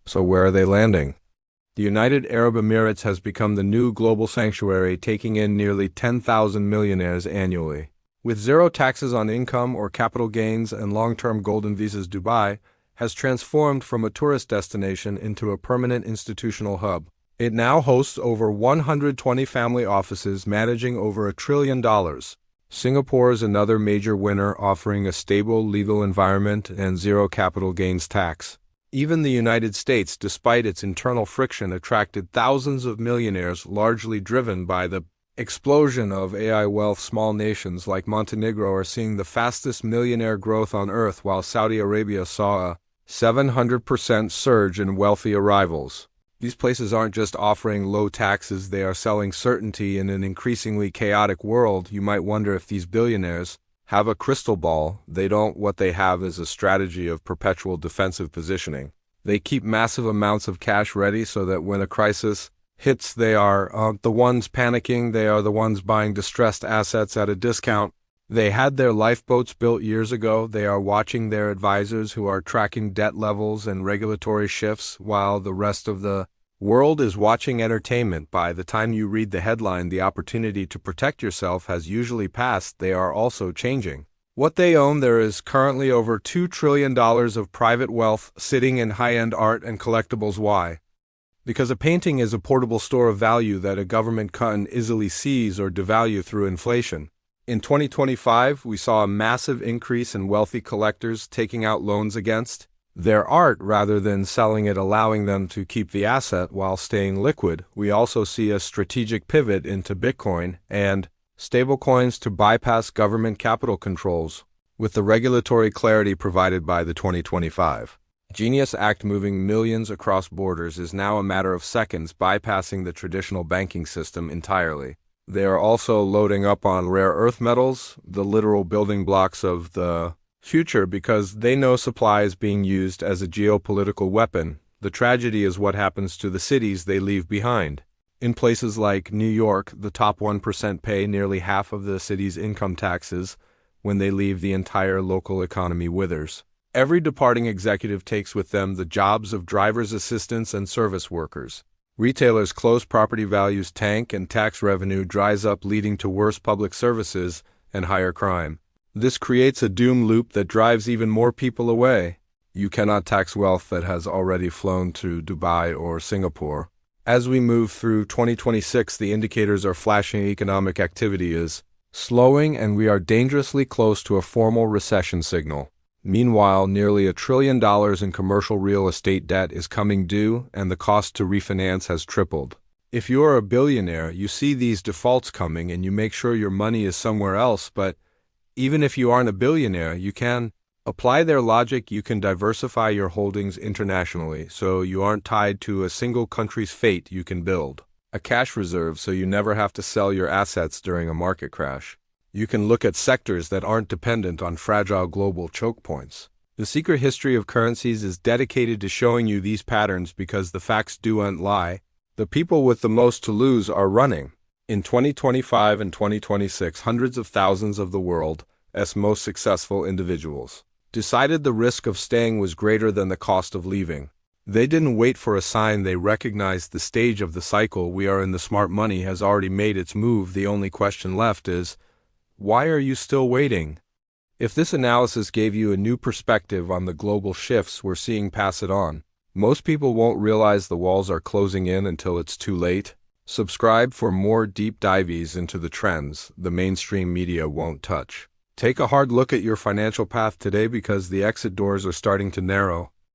So where are they landing? The United Arab Emirates has become the new global sanctuary, taking in nearly 10,000 millionaires annually. With zero taxes on income or capital gains and long-term golden visas, Dubai has transformed from a tourist destination into a permanent institutional hub. It now hosts over 120 family offices managing over $1 trillion. Singapore is another major winner, offering a stable legal environment and zero capital gains tax. Even the United States, despite its internal friction, attracted thousands of millionaires, largely driven by the explosion of AI wealth. Small nations like Montenegro are seeing the fastest millionaire growth on earth, while Saudi Arabia saw a 700% surge in wealthy arrivals. These places aren't just offering low taxes, they are selling certainty in an increasingly chaotic world. You might wonder if these billionaires have a crystal ball. They don't. What they have is a strategy of perpetual defensive positioning. They keep massive amounts of cash ready so that when a crisis hits, they are the ones panicking, they are the ones buying distressed assets at a discount. They had their lifeboats built years ago. They are watching their advisors who are tracking debt levels and regulatory shifts, while the rest of the world is watching entertainment. By the time you read the headline, the opportunity to protect yourself has usually passed. They are also changing what they own. There is currently over $2 trillion of private wealth sitting in high-end art and collectibles. Why? Because a painting is a portable store of value that a government can't easily seize or devalue through inflation. In 2025, we saw a massive increase in wealthy collectors taking out loans against their art rather than selling it, allowing them to keep the asset while staying liquid. We also see a strategic pivot into Bitcoin and stablecoins to bypass government capital controls, with the regulatory clarity provided by the 2025 Genius Act. Moving millions across borders is now a matter of seconds, bypassing the traditional banking system entirely. They are also loading up on rare earth metals, the literal building blocks of the future, because they know supply is being used as a geopolitical weapon. The tragedy is what happens to the cities they leave behind. In places like New York, the top 1% pay nearly half of the city's income taxes. When they leave, the entire local economy withers. Every departing executive takes with them the jobs of drivers, assistants, and service workers. Retailers close, property values tank, and tax revenue dries up, leading to worse public services and higher crime. This creates a doom loop that drives even more people away. You cannot tax wealth that has already flown to Dubai or Singapore. As we move through 2026, the indicators are flashing. Economic activity is slowing, and we are dangerously close to a formal recession signal. Meanwhile, nearly $1 trillion in commercial real estate debt is coming due, and the cost to refinance has tripled. If you are a billionaire, you see these defaults coming and you make sure your money is somewhere else. But even if you aren't a billionaire, you can apply their logic. You can diversify your holdings internationally, so you aren't tied to a single country's fate. You can build a cash reserve so you never have to sell your assets during a market crash. You can look at sectors that aren't dependent on fragile global choke points. The secret history of currencies is dedicated to showing you these patterns, because the facts don't lie. The people with the most to lose are running. In 2025 and 2026, hundreds of thousands of the world's most successful individuals decided the risk of staying was greater than the cost of leaving. They didn't wait for a sign, they recognized the stage of the cycle we are in. The smart money has already made its move. The only question left is, why are you still waiting? If this analysis gave you a new perspective on the global shifts we're seeing, pass it on. Most people won't realize the walls are closing in until it's too late. Subscribe for more deep dives into the trends the mainstream media won't touch. Take a hard look at your financial path today, because the exit doors are starting to narrow.